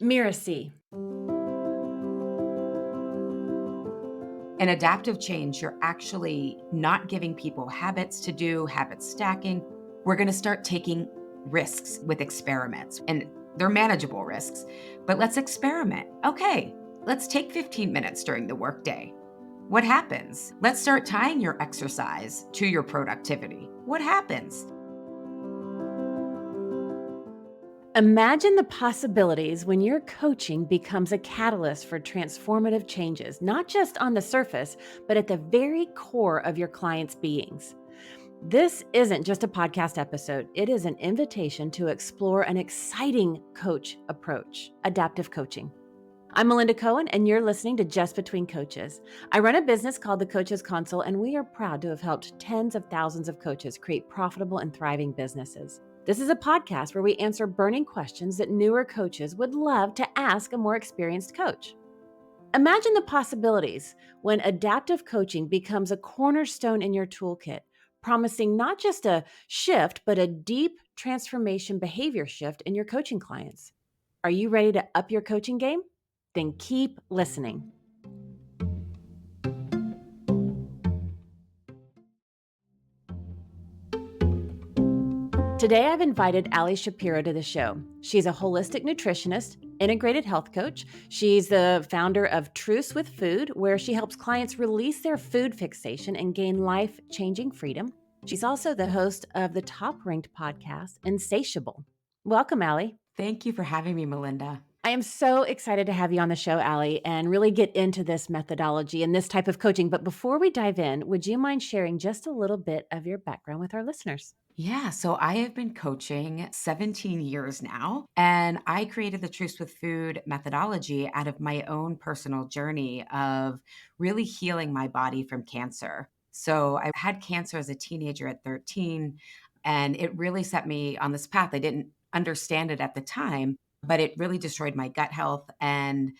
Mirasee. In adaptive change, you're actually not giving people habits to do, habit stacking. We're going to start taking risks with experiments, and they're manageable risks. But let's experiment. Okay, let's take 15 minutes during the workday. What happens? Let's start tying your exercise to your productivity. What happens? Imagine the possibilities when your coaching becomes a catalyst for transformative changes, not just on the surface, but at the very core of your clients' beings. This isn't just a podcast episode, it is an invitation to explore an exciting coach approach, adaptive coaching. I'm Melinda Cohan, and you're listening to Just Between Coaches. I run a business called the Coaches Console, and we are proud to have helped tens of thousands of coaches create profitable and thriving businesses. This is a podcast where we answer burning questions that newer coaches would love to ask a more experienced coach. Imagine the possibilities when adaptive coaching becomes a cornerstone in your toolkit, promising not just a shift, but a deep transformation behavior shift in your coaching clients. Are you ready to up your coaching game? Then keep listening. Today, I've invited Ali Shapiro to the show. She's a holistic nutritionist, integrated health coach. She's the founder of Truce with Food, where she helps clients release their food fixation and gain life-changing freedom. She's also the host of the top-ranked podcast, Insatiable. Welcome, Ali. Thank you for having me, Melinda. I am so excited to have you on the show, Ali, and really get into this methodology and this type of coaching. But before we dive in, would you mind sharing just a little bit of your background with our listeners? Yeah, so I have been coaching 17 years now, and I created the Truce with Food methodology out of my own personal journey of really healing my body from cancer. So I had cancer as a teenager at 13, and it really set me on this path. I didn't understand it at the time, but it really destroyed my gut health. And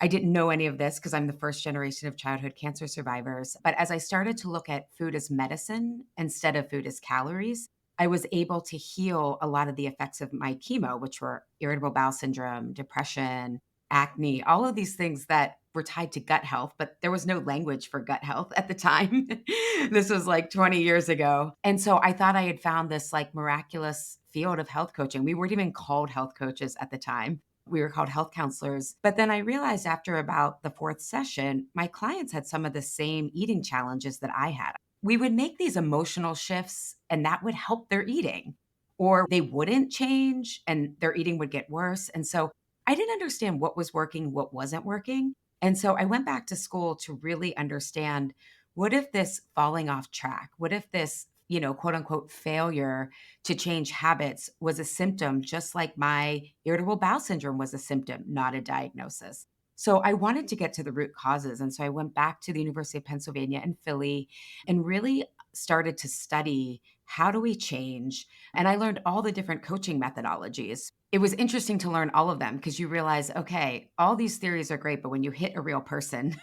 I didn't know any of this because I'm the first generation of childhood cancer survivors. But as I started to look at food as medicine instead of food as calories, I was able to heal a lot of the effects of my chemo, which were irritable bowel syndrome, depression, acne, all of these things that were tied to gut health, but there was no language for gut health at the time. This was like 20 years ago. And so I thought I had found this like miraculous field of health coaching. We weren't even called health coaches at the time. We were called health counselors. But then I realized after about the fourth session, my clients had some of the same eating challenges that I had. We would make these emotional shifts and that would help their eating, or they wouldn't change and their eating would get worse. And so I didn't understand what was working, what wasn't working. And so I went back to school to really understand, what if this falling off track, what if this, quote unquote failure to change habits was a symptom, just like my irritable bowel syndrome was a symptom, not a diagnosis. So I wanted to get to the root causes. And so I went back to the University of Pennsylvania in Philly and really started to study, how do we change? And I learned all the different coaching methodologies. It was interesting to learn all of them because you realize, okay, all these theories are great, but when you hit a real person,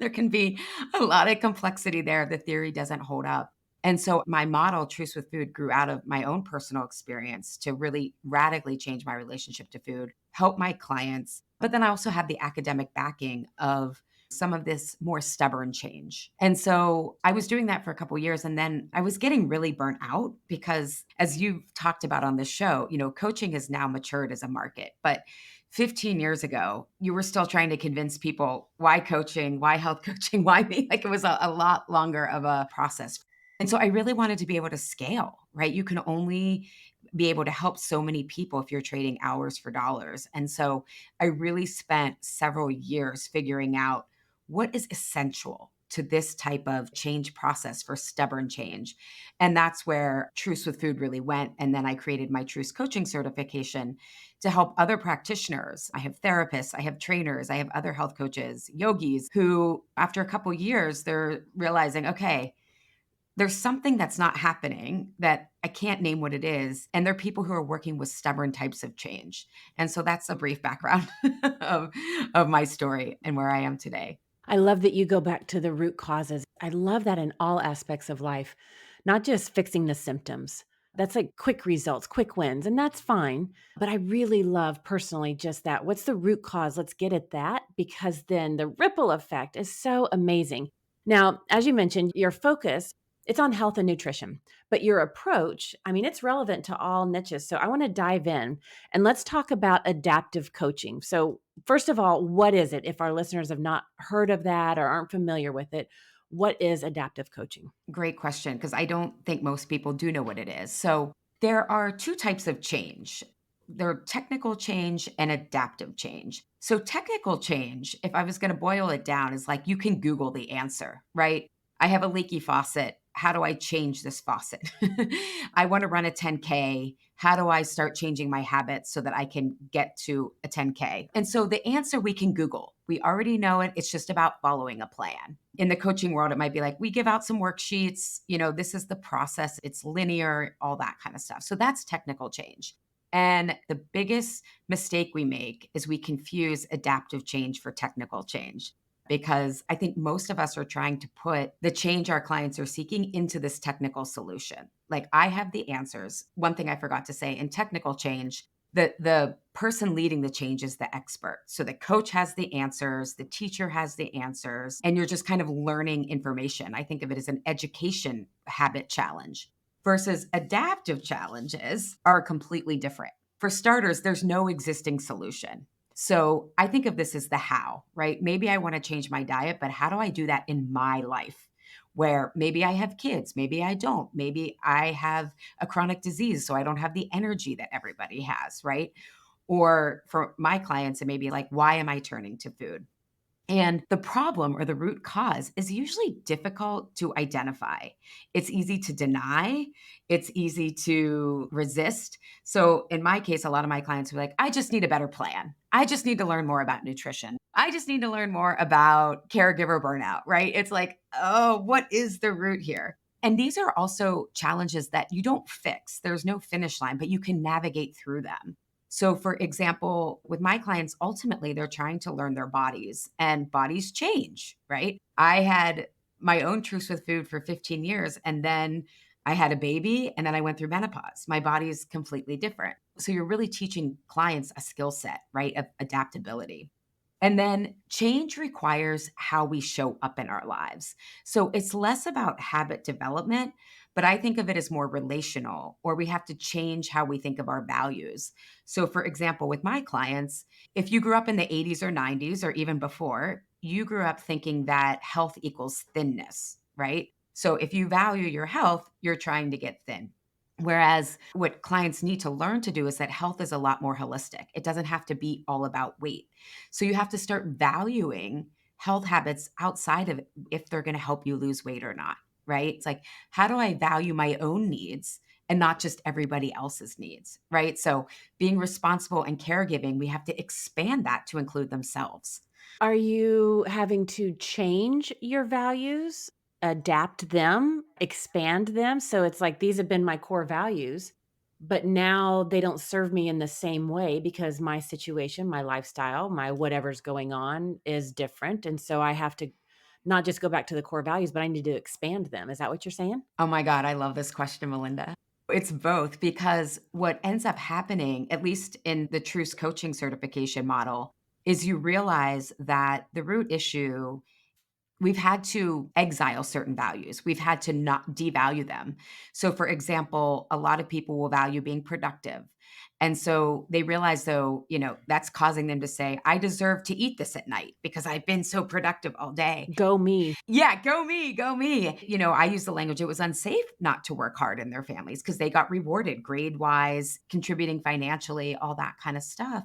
there can be a lot of complexity there. The theory doesn't hold up. And so my model, Truce with Food, grew out of my own personal experience to really radically change my relationship to food, help my clients. But then I also had the academic backing of some of this more stubborn change. And so I was doing that for a couple of years, and then I was getting really burnt out because, as you've talked about on this show, coaching has now matured as a market. But 15 years ago, you were still trying to convince people, why coaching, why health coaching, why me? Like, it was a lot longer of a process. And so I really wanted to be able to scale, right? You can only be able to help so many people if you're trading hours for dollars. And so I really spent several years figuring out what is essential to this type of change process for stubborn change. And that's where Truce with Food really went. And then I created my Truce coaching certification to help other practitioners. I have therapists, I have trainers, I have other health coaches, yogis who, after a couple years, they're realizing, okay, there's something that's not happening that I can't name what it is. And there are people who are working with stubborn types of change. And so that's a brief background of, of my story and where I am today. I love that you go back to the root causes. I love that in all aspects of life, not just fixing the symptoms, That's like quick results, quick wins, and that's fine. But I really love personally just that. What's the root cause? Let's get at that because then the ripple effect is so amazing. Now, as you mentioned, your focus, it's on health and nutrition, but your approach, I mean, it's relevant to all niches. So I want to dive in and let's talk about adaptive coaching. So, first of all, what is it? If our listeners have not heard of that or aren't familiar with it, what is adaptive coaching? Great question, because I don't think most people do know what it is. So there are two types of change. There are technical change and adaptive change. So technical change, if I was going to boil it down, is like you can Google the answer, right? I have a leaky faucet. How do I change this faucet? I want to run a 10K. How do I start changing my habits so that I can get to a 10K? And so the answer we can Google. We already know it. It's just about following a plan. In the coaching world, it might be like, we give out some worksheets, this is the process, it's linear, all that kind of stuff. So that's technical change. And the biggest mistake we make is we confuse adaptive change for technical change because I think most of us are trying to put the change our clients are seeking into this technical solution. Like I have the answers. One thing I forgot to say in technical change, the person leading the change is the expert. So the coach has the answers, the teacher has the answers, and you're just kind of learning information. I think of it as an education habit challenge versus adaptive challenges are completely different. For starters, there's no existing solution. So I think of this as the how, right? Maybe I want to change my diet, but how do I do that in my life? Where maybe I have kids, maybe I don't, maybe I have a chronic disease, so I don't have the energy that everybody has, right? Or for my clients, it may be like, why am I turning to food? And the problem or the root cause is usually difficult to identify. It's easy to deny, it's easy to resist. So, in my case, a lot of my clients are like, I just need a better plan. I just need to learn more about nutrition. I just need to learn more about caregiver burnout, right? It's like, oh, what is the root here? And these are also challenges that you don't fix. There's no finish line, but you can navigate through them. So, for example, with my clients, ultimately, they're trying to learn their bodies and bodies change, right? I had my own truce with food for 15 years, and then I had a baby, and then I went through menopause. My body is completely different. So, you're really teaching clients a skill set, right, of adaptability. And then change requires how we show up in our lives. So it's less about habit development, but I think of it as more relational, or we have to change how we think of our values. So, for example, with my clients, if you grew up in the 80s or 90s or even before, you grew up thinking that health equals thinness, right? So, if you value your health, you're trying to get thin. Whereas what clients need to learn to do is that health is a lot more holistic. It doesn't have to be all about weight. So you have to start valuing health habits outside of it if they're going to help you lose weight or not, right? It's like, how do I value my own needs and not just everybody else's needs, right? So being responsible and caregiving, we have to expand that to include themselves. Are you having to change your values, adapt them, expand them? So it's like these have been my core values, but now they don't serve me in the same way because my situation, my lifestyle, my whatever's going on is different. And so I have to not just go back to the core values, but I need to expand them. Is that what you're saying? Oh my God, I love this question, Melinda. It's both because what ends up happening, at least in the Truce coaching certification model, is you realize that the root issue, we've had to exile certain values. We've had to not devalue them. So, for example, a lot of people will value being productive. And so they realize, though, that's causing them to say, I deserve to eat this at night because I've been so productive all day. Go me. Yeah, go me, go me. I use the language, it was unsafe not to work hard in their families because they got rewarded grade wise, contributing financially, all that kind of stuff.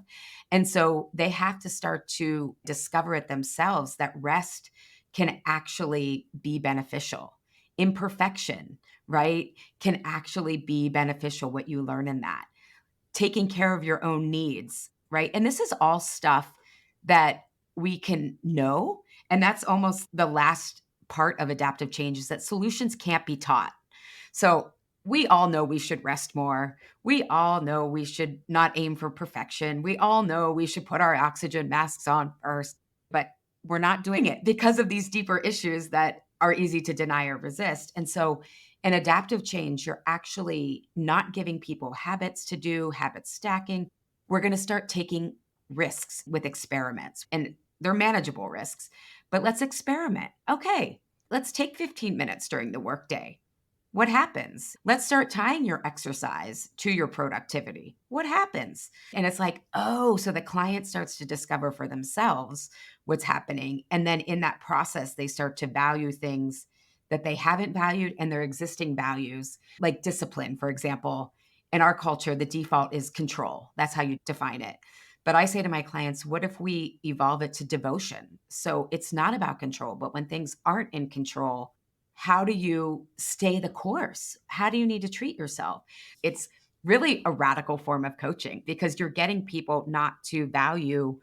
And so they have to start to discover it themselves that rest can actually be beneficial. Imperfection, right, can actually be beneficial, what you learn in that. Taking care of your own needs, right? And this is all stuff that we can know. And that's almost the last part of adaptive change is that solutions can't be taught. So we all know we should rest more. We all know we should not aim for perfection. We all know we should put our oxygen masks on first, but we're not doing it because of these deeper issues that are easy to deny or resist. And so In adaptive change, you're actually not giving people habits to do, habit stacking. We're going to start taking risks with experiments, and they're manageable risks. But let's experiment. Okay, let's take 15 minutes during the workday. What happens? Let's start tying your exercise to your productivity. What happens? And it's like, oh, so the client starts to discover for themselves what's happening. And then in that process, they start to value things that they haven't valued and their existing values, like discipline, for example. In our culture, the default is control. That's how you define it. But I say to my clients, what if we evolve it to devotion? So it's not about control, but when things aren't in control, how do you stay the course? How do you need to treat yourself? It's really a radical form of coaching because you're getting people not to value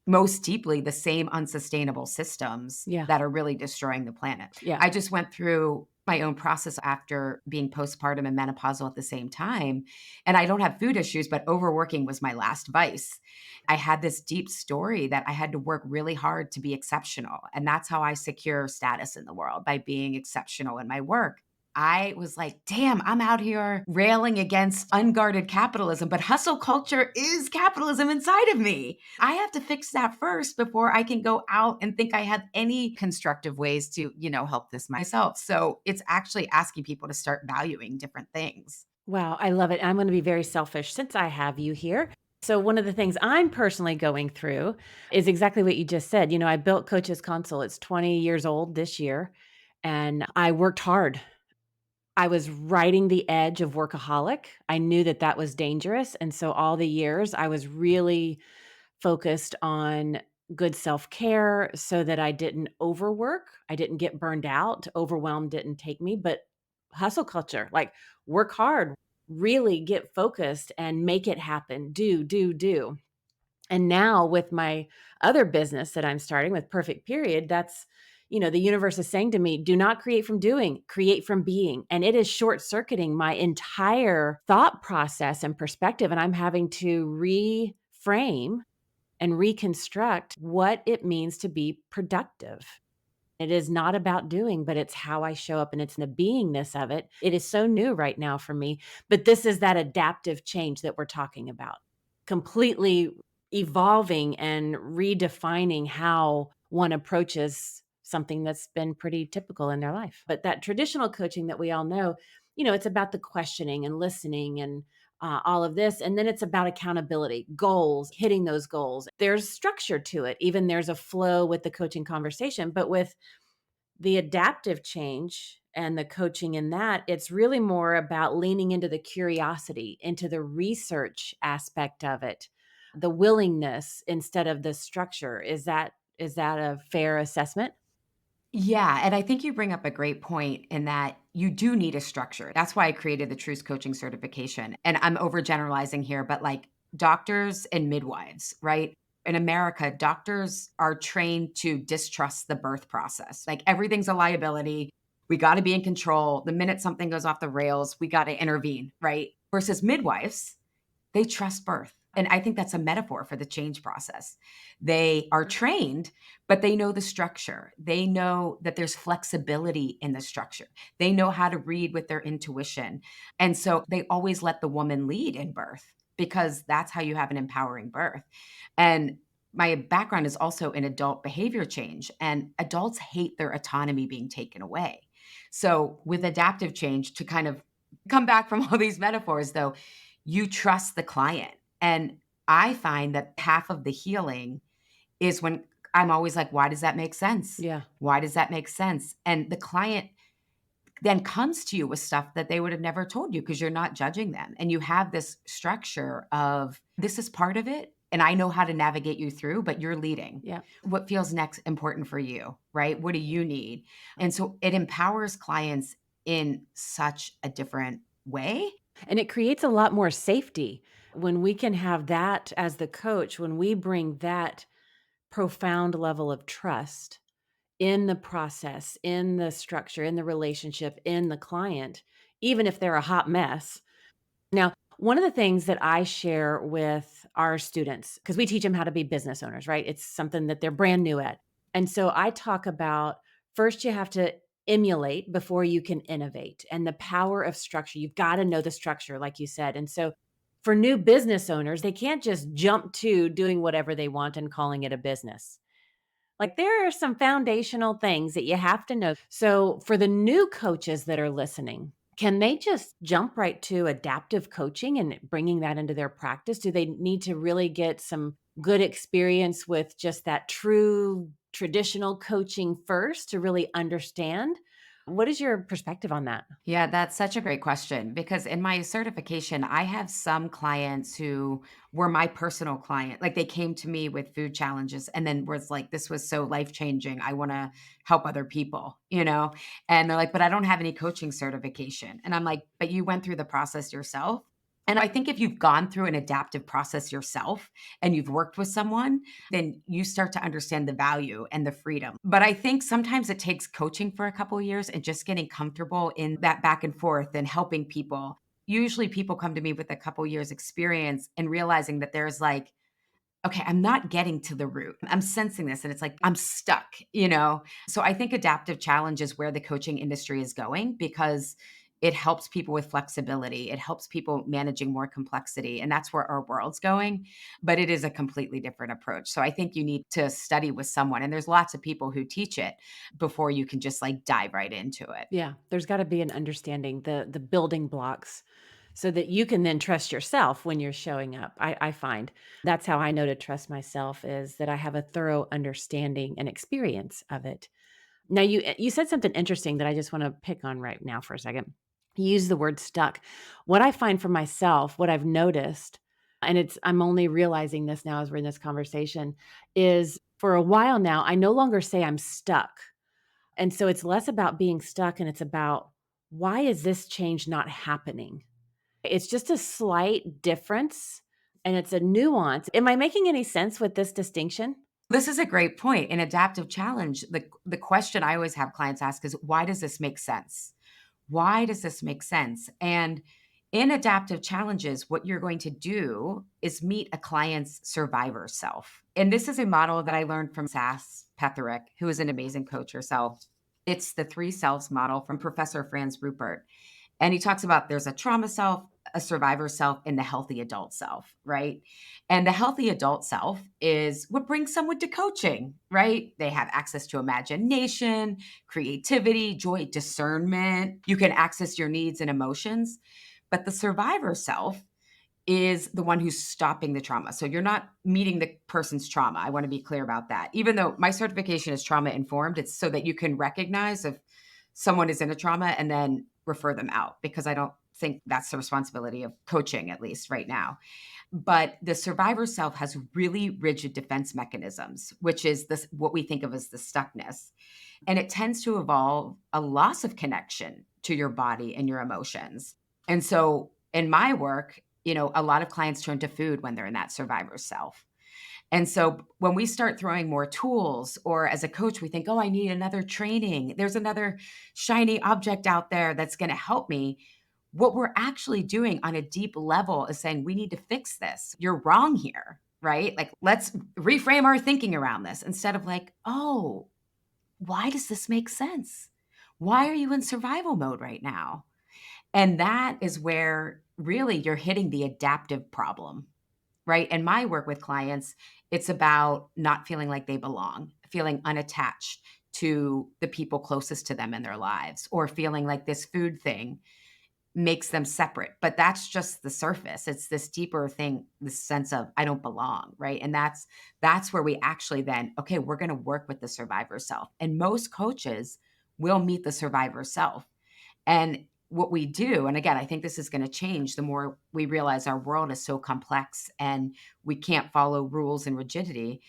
most deeply the same unsustainable systems Yeah. that are really destroying the planet. Yeah. I just went through my own process after being postpartum and menopausal at the same time. And I don't have food issues, but overworking was my last vice. I had this deep story that I had to work really hard to be exceptional. And that's how I secure status in the world, by being exceptional in my work. I was like, damn, I'm out here railing against unguarded capitalism, but hustle culture is capitalism inside of me. I have to fix that first before I can go out and think I have any constructive ways to, help this myself. So it's actually asking people to start valuing different things. Wow, I love it. I'm going to be very selfish since I have you here. So, one of the things I'm personally going through is exactly what you just said. I built Coach's Console. It's 20 years old this year, and I worked hard. I was riding the edge of workaholic. I knew that that was dangerous. And so, all the years, I was really focused on good self care so that I didn't overwork. I didn't get burned out. Overwhelm didn't take me, but hustle culture, like work hard, really get focused and make it happen. Do, do, do. And now with my other business that I'm starting with Perfect Period, that's, the universe is saying to me, do not create from doing, create from being. And it is short circuiting my entire thought process and perspective. And I'm having to reframe and reconstruct what it means to be productive. It is not about doing, but it's how I show up and it's the beingness of it. It is so new right now for me, but this is that adaptive change that we're talking about. Completely evolving and redefining how one approaches something that's been pretty typical in their life. But that traditional coaching that we all know, it's about the questioning and listening and all of this. And then it's about accountability, goals, hitting those goals. There's structure to it. Even there's a flow with the coaching conversation. But with the adaptive change and the coaching in that, it's really more about leaning into the curiosity, into the research aspect of it, the willingness instead of the structure. Is that a fair assessment? Yeah, and I think you bring up a great point in that you do need a structure. That's why I created the Truth Coaching certification. And I'm overgeneralizing here, but like doctors and midwives, right? In America, doctors are trained to distrust the birth process. Like everything's a liability. We got to be in control. The minute something goes off the rails, we got to intervene, right? Versus midwives, they trust birth. And I think that's a metaphor for the change process. They are trained, but they know the structure. They know that there's flexibility in the structure. They know how to read with their intuition. And so they always let the woman lead in birth because that's how you have an empowering birth. And my background is also in adult behavior change, and adults hate their autonomy being taken away. So, with adaptive change, to kind of come back from all these metaphors, though, you trust the client. And I find that half of the healing is when I'm always like, why does that make sense? Yeah. Why does that make sense? And the client then comes to you with stuff that they would have never told you because you're not judging them. And you have this structure of this is part of it. And I know how to navigate you through, but you're leading. Yeah. What feels next important for you, right? What do you need? And so it empowers clients in such a different way. And it creates a lot more safety when we can have that as the coach, when we bring that profound level of trust in the process, in the structure, in the relationship, in the client, even if they're a hot mess. Now, one of the things that I share with our students, because we teach them how to be business owners, right? It's something that they're brand new at. And so I talk about first, you have to emulate before you can innovate, and the power of structure. You've got to know the structure, like you said. And so for new business owners, they can't just jump to doing whatever they want and calling it a business. Like, there are some foundational things that you have to know. So for the new coaches that are listening, can they just jump right to adaptive coaching and bringing that into their practice? Do they need to really get some good experience with just that true traditional coaching first to really understand? What is your perspective on that? Yeah, that's such a great question because in my certification, I have some clients who were my personal client. Like they came to me with food challenges and then was like, this was so life changing. I want to help other people, you know? And they're like, but I don't have any coaching certification. And I'm like, but you went through the process yourself. And I think if you've gone through an adaptive process yourself and you've worked with someone, then you start to understand the value and the freedom. But I think sometimes it takes coaching for a couple of years and just getting comfortable in that back and forth and helping people. Usually people come to me with a couple years experience and realizing that there's like, okay, I'm not getting to the root. I'm sensing this and it's like I'm stuck, you know? So I think adaptive challenge is where the coaching industry is going because it helps people with flexibility. It helps people managing more complexity. And that's where our world's going. But it is a completely different approach. So I think you need to study with someone. And there's lots of people who teach it before you can just like dive right into it. Yeah, there's got to be an understanding, the building blocks, so that you can then trust yourself when you're showing up. I find that's how I know to trust myself, is that I have a thorough understanding and experience of it. Now, you said something interesting that I just want to pick on right now for a second. You used the word stuck. What I find for myself, what I've noticed, and I'm only realizing this now as we're in this conversation, is for a while now, I no longer say I'm stuck. And so it's less about being stuck and it's about, why is this change not happening? It's just a slight difference and it's a nuance. Am I making any sense with this distinction? This is a great point. In adaptive challenge, the question I always have clients ask is why does this make sense? Why does this make sense? And in adaptive challenges, what you're going to do is meet a client's survivor self. And this is a model that I learned from Sass Petherick, who is an amazing coach herself. It's the three selves model from Professor Franz Rupert. And he talks about there's a trauma self, a survivor self, and the healthy adult self, right? And the healthy adult self is what brings someone to coaching, right? They have access to imagination, creativity, joy, discernment. You can access your needs and emotions. But the survivor self is the one who's stopping the trauma. So you're not meeting the person's trauma. I want to be clear about that. Even though my certification is trauma informed, it's so that you can recognize if someone is in a trauma and then refer them out because I don't think that's the responsibility of coaching, at least right now. But the survivor self has really rigid defense mechanisms, which is this what we think of as the stuckness. And it tends to involve a loss of connection to your body and your emotions. And so in my work, you know, a lot of clients turn to food when they're in that survivor self. And so when we start throwing more tools, or as a coach, we think, oh, I need another training. There's another shiny object out there that's going to help me. What we're actually doing on a deep level is saying, we need to fix this. You're wrong here, right? Like, let's reframe our thinking around this instead of like, oh, why does this make sense? Why are you in survival mode right now? And that is where really you're hitting the adaptive problem, right? And my work with clients, it's about not feeling like they belong, feeling unattached to the people closest to them in their lives, or feeling like this food thing makes them separate. But that's just the surface. It's this deeper thing, this sense of I don't belong, right? And that's where we actually then, okay, we're going to work with the survivor self. And most coaches will meet the survivor self. And what we do, and again, I think this is going to change the more we realize our world is so complex and we can't follow rules and rigidity,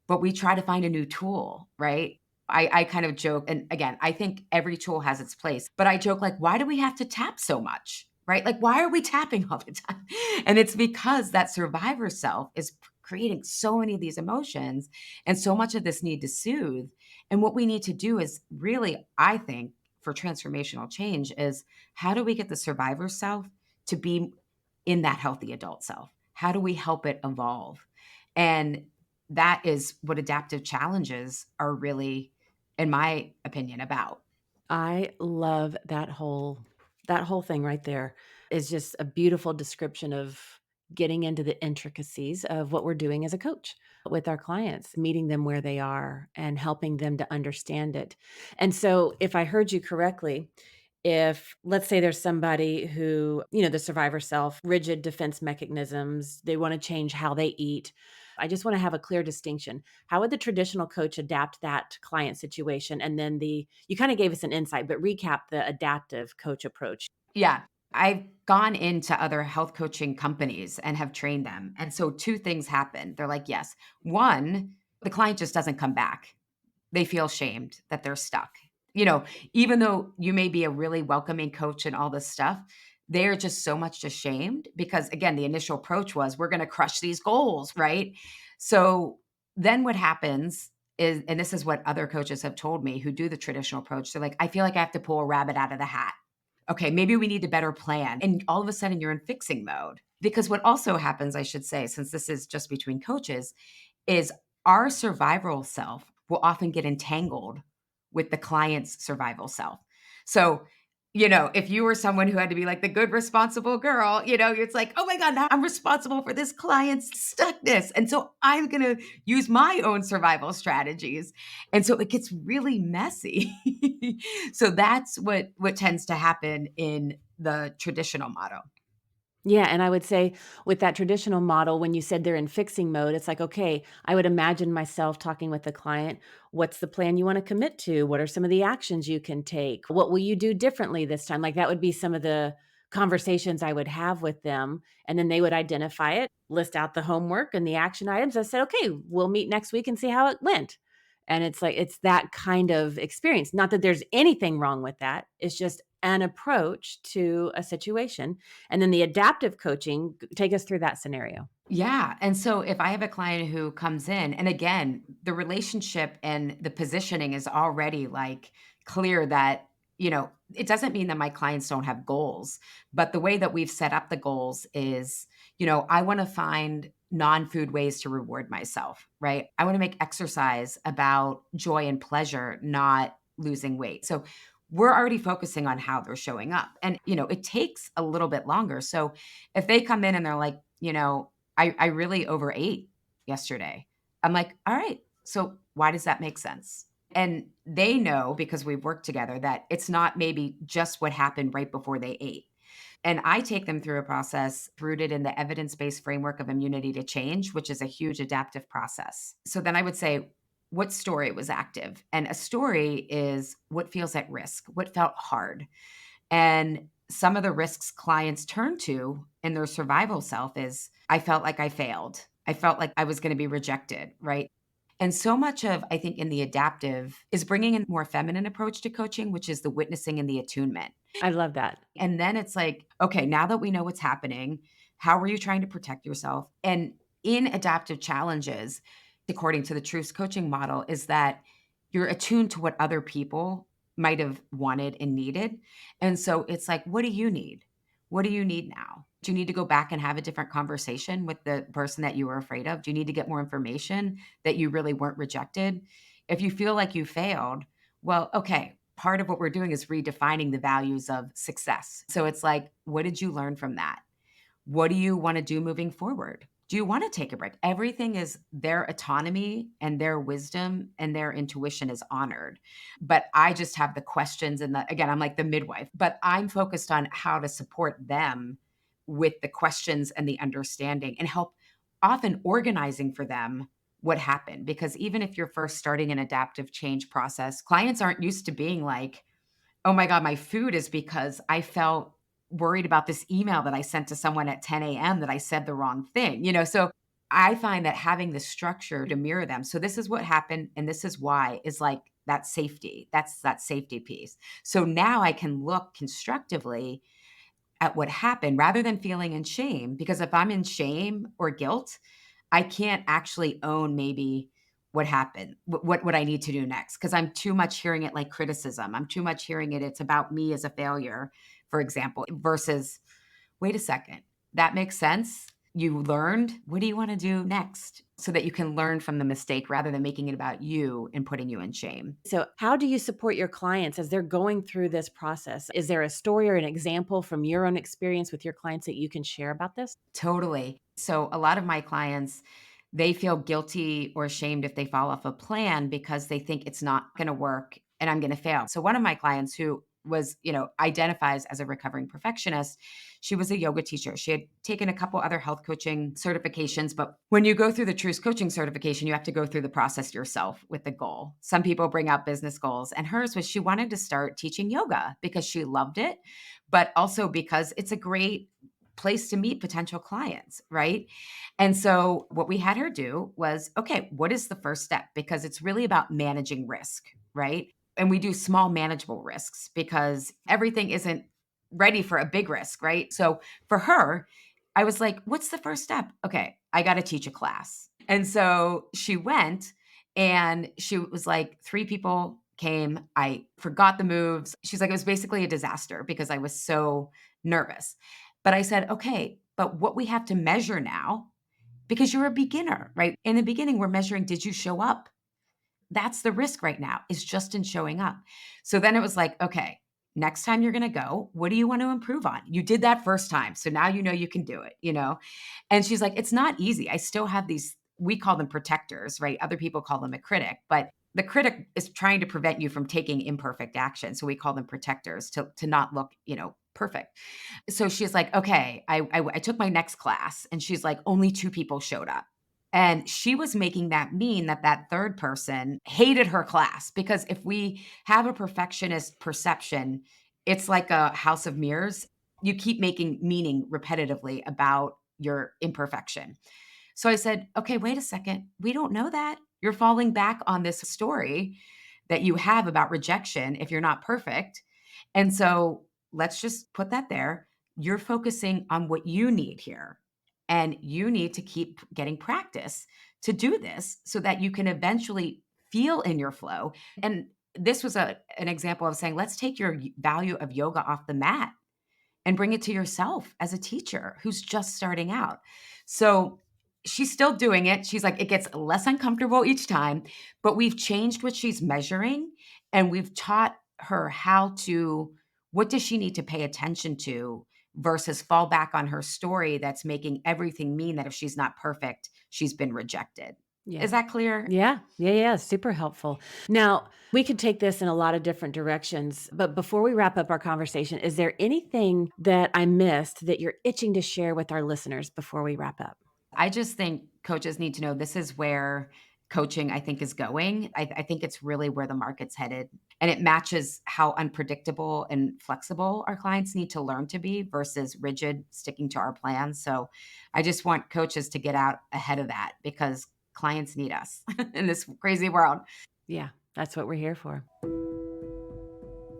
but we try to find a new tool, right? I kind of joke, and again, I think every tool has its place, but I joke like, why do we have to tap so much, right? Like, why are we tapping all the time? And it's because that survivor self is creating so many of these emotions and so much of this need to soothe. And what we need to do is really, I think, for transformational change is how do we get the survivor self to be in that healthy adult self? How do we help it evolve? And that is what adaptive challenges are really, in my opinion, about. I love that whole thing right there is just a beautiful description of getting into the intricacies of what we're doing as a coach with our clients, meeting them where they are and helping them to understand it. And so if I heard you correctly, if let's say there's somebody who, the survivor self, rigid defense mechanisms, they want to change how they eat. I just want to have a clear distinction. How would the traditional coach adapt that client situation? And then you kind of gave us an insight, but recap the adaptive coach approach. Yeah. I've gone into other health coaching companies and have trained them. And so two things happen. They're like, yes, one, the client just doesn't come back. They feel shamed that they're stuck. You know, even though you may be a really welcoming coach and all this stuff, they're just so much ashamed because, again, the initial approach was we're going to crush these goals, right? So then what happens is, and this is what other coaches have told me who do the traditional approach, they're like, I feel like I have to pull a rabbit out of the hat. Okay, maybe we need a better plan. And all of a sudden you're in fixing mode. Because what also happens, I should say, since this is just between coaches, is our survival self will often get entangled with the client's survival self. So, if you were someone who had to be like the good, responsible girl, it's like, oh my God, now I'm responsible for this client's stuckness. And so I'm going to use my own survival strategies. And so it gets really messy. So that's what tends to happen in the traditional model. Yeah, and I would say with that traditional model, when you said they're in fixing mode, it's like, okay, I would imagine myself talking with the client. What's the plan you want to commit to? What are some of the actions you can take? What will you do differently this time? Like that would be some of the conversations I would have with them. And then they would identify it, list out the homework and the action items. I said, okay, we'll meet next week and see how it went. And it's like, it's that kind of experience. Not that there's anything wrong with that. It's just an approach to a situation, and then the adaptive coaching, take us through that scenario. Yeah. And so if I have a client who comes in, and again, the relationship and the positioning is already like clear that, it doesn't mean that my clients don't have goals, but the way that we've set up the goals is, I want to find non food ways to reward myself, right? I want to make exercise about joy and pleasure, not losing weight. So we're already focusing on how they're showing up. And, it takes a little bit longer. So if they come in and they're like, I really overate yesterday. I'm like, "All right, so why does that make sense?" And they know because we've worked together that it's not maybe just what happened right before they ate. And I take them through a process rooted in the evidence-based framework of immunity to change, which is a huge adaptive process. So then I would say, what story was active? And a story is what feels at risk, what felt hard. And some of the risks clients turn to in their survival self is I felt like I failed. I felt like I was going to be rejected, right? And so much of, I think, in the adaptive is bringing in more feminine approach to coaching, which is the witnessing and the attunement. I love that. And then it's like, okay, now that we know what's happening, how are you trying to protect yourself? And in adaptive challenges, according to the Truths coaching model, is that you're attuned to what other people might have wanted and needed. And so it's like, what do you need? What do you need now? Do you need to go back and have a different conversation with the person that you were afraid of? Do you need to get more information that you really weren't rejected? If you feel like you failed, well, okay, part of what we're doing is redefining the values of success. So it's like, what did you learn from that? What do you want to do moving forward? Do you want to take a break? Everything is their autonomy and their wisdom and their intuition is honored. But I just have the questions and again, I'm like the midwife, but I'm focused on how to support them with the questions and the understanding and help often organizing for them what happened. Because even if you're first starting an adaptive change process, clients aren't used to being like, oh my God, my food is because I felt worried about this email that I sent to someone at 10 a.m. that I said the wrong thing, So I find that having the structure to mirror them. So this is what happened and this is why is like that safety. That's that safety piece. So now I can look constructively at what happened rather than feeling in shame. Because if I'm in shame or guilt, I can't actually own maybe what happened, what I need to do next, because I'm too much hearing it like criticism. I'm too much hearing it's about me as a failure, for example, versus, wait a second, that makes sense. You learned. What do you want to do next? So that you can learn from the mistake rather than making it about you and putting you in shame. So, how do you support your clients as they're going through this process? Is there a story or an example from your own experience with your clients that you can share about this? Totally. So a lot of my clients, they feel guilty or ashamed if they fall off a plan because they think it's not going to work and I'm going to fail. So one of my clients who was, identifies as a recovering perfectionist, she was a yoga teacher. She had taken a couple other health coaching certifications, but when you go through the Truth Coaching certification, you have to go through the process yourself with the goal. Some people bring out business goals, and hers was she wanted to start teaching yoga because she loved it, but also because it's a great place to meet potential clients, right? And so what we had her do was, okay, what is the first step? Because it's really about managing risk, right? And we do small manageable risks because everything isn't ready for a big risk, right? So for her, I was like, what's the first step? Okay, I got to teach a class. And so she went and she was like, three people came. I forgot the moves. She's like, it was basically a disaster because I was so nervous. But I said, okay, but what we have to measure now, because you're a beginner, right? In the beginning, we're measuring, did you show up? That's the risk right now, is just in showing up. So then it was like, okay, next time you're going to go, what do you want to improve on? You did that first time. So now you know you can do it. And she's like, it's not easy. I still have these, we call them protectors, right? Other people call them a critic, but the critic is trying to prevent you from taking imperfect action. So we call them protectors to not look, perfect. So she's like, okay, I took my next class, and she's like, only two people showed up. And she was making that mean that that third person hated her class, because if we have a perfectionist perception, it's like a house of mirrors. You keep making meaning repetitively about your imperfection. So I said, okay, wait a second. We don't know that. You're falling back on this story that you have about rejection if you're not perfect. And so let's just put that there. You're focusing on what you need here. And you need to keep getting practice to do this so that you can eventually feel in your flow. And this was an example of saying, let's take your value of yoga off the mat and bring it to yourself as a teacher who's just starting out. So she's still doing it. She's like, it gets less uncomfortable each time, but we've changed what she's measuring, and we've taught her what does she need to pay attention to versus fall back on her story that's making everything mean that if she's not perfect, she's been rejected. Yeah. Is that clear? Yeah. Super helpful. Now, we could take this in a lot of different directions, but before we wrap up our conversation, is there anything that I missed that you're itching to share with our listeners before we wrap up? I just think coaches need to know this is where coaching, I think, is going. I think it's really where the market's headed. And it matches how unpredictable and flexible our clients need to learn to be versus rigid, sticking to our plans. So I just want coaches to get out ahead of that because clients need us in this crazy world. Yeah, that's what we're here for.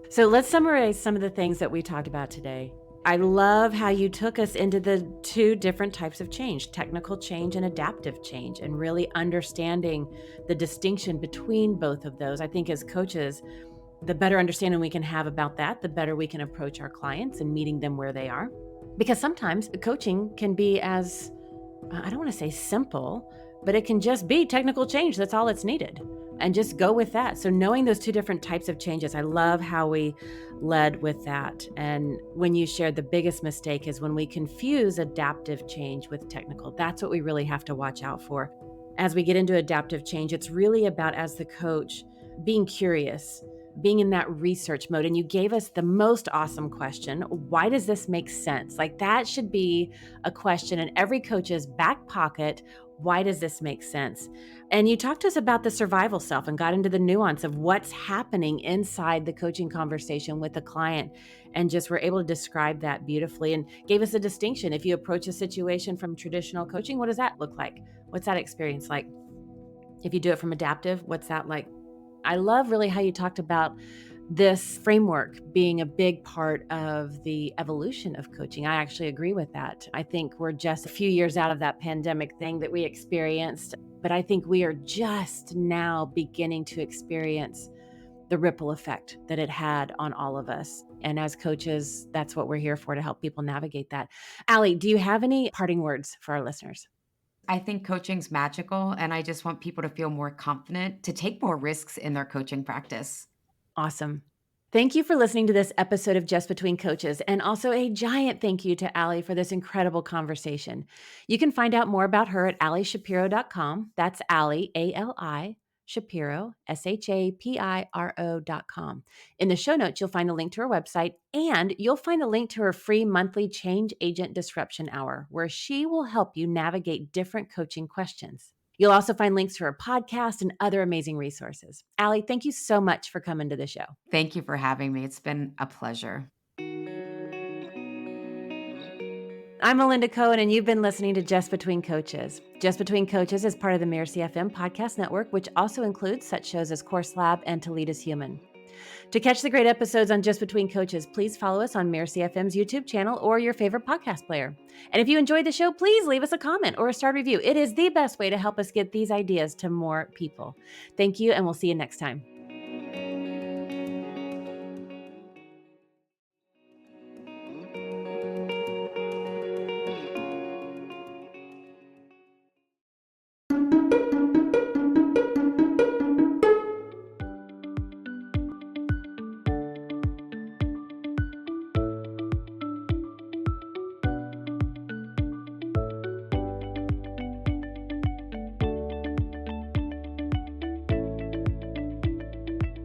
So let's summarize some of the things that we talked about today. I love how you took us into the two different types of change, technical change and adaptive change, and really understanding the distinction between both of those. I think as coaches, the better understanding we can have about that, the better we can approach our clients and meeting them where they are. Because sometimes coaching can be as, I don't want to say simple, but it can just be technical change. That's all it's needed. And just go with that. So knowing those two different types of changes, I love how we led with that. And when you shared, the biggest mistake is when we confuse adaptive change with technical. That's what we really have to watch out for. As we get into adaptive change, it's really about, as the coach, being curious, being in that research mode. And you gave us the most awesome question. Why does this make sense? Like, that should be a question in every coach's back pocket. Why does this make sense? And you talked to us about the survival self and got into the nuance of what's happening inside the coaching conversation with the client, and just were able to describe that beautifully and gave us a distinction. If you approach a situation from traditional coaching, what does that look like? What's that experience like? If you do it from adaptive, what's that like? I love really how you talked about this framework being a big part of the evolution of coaching. I actually agree with that. I think we're just a few years out of that pandemic thing that we experienced, but I think we are just now beginning to experience the ripple effect that it had on all of us. And as coaches, that's what we're here for, to help people navigate that. Allie, do you have any parting words for our listeners? I think coaching's magical, and I just want people to feel more confident to take more risks in their coaching practice. Awesome. Thank you for listening to this episode of Just Between Coaches, and also a giant thank you to Allie for this incredible conversation. You can find out more about her at allieshapiro.com. That's Allie, A-L-I, Shapiro, Shapiro.com. In the show notes, you'll find a link to her website, and you'll find a link to her free monthly Change Agent Disruption Hour, where she will help you navigate different coaching questions. You'll also find links to her podcast and other amazing resources. Allie, thank you so much for coming to the show. Thank you for having me. It's been a pleasure. I'm Melinda Cohan, and you've been listening to Just Between Coaches. Just Between Coaches is part of the Mirasee FM podcast network, which also includes such shows as Course Lab and To Lead Is Human. To catch the great episodes on Just Between Coaches, please follow us on Mirasee FM's YouTube channel or your favorite podcast player. And if you enjoyed the show, please leave us a comment or a star review. It is the best way to help us get these ideas to more people. Thank you, and we'll see you next time.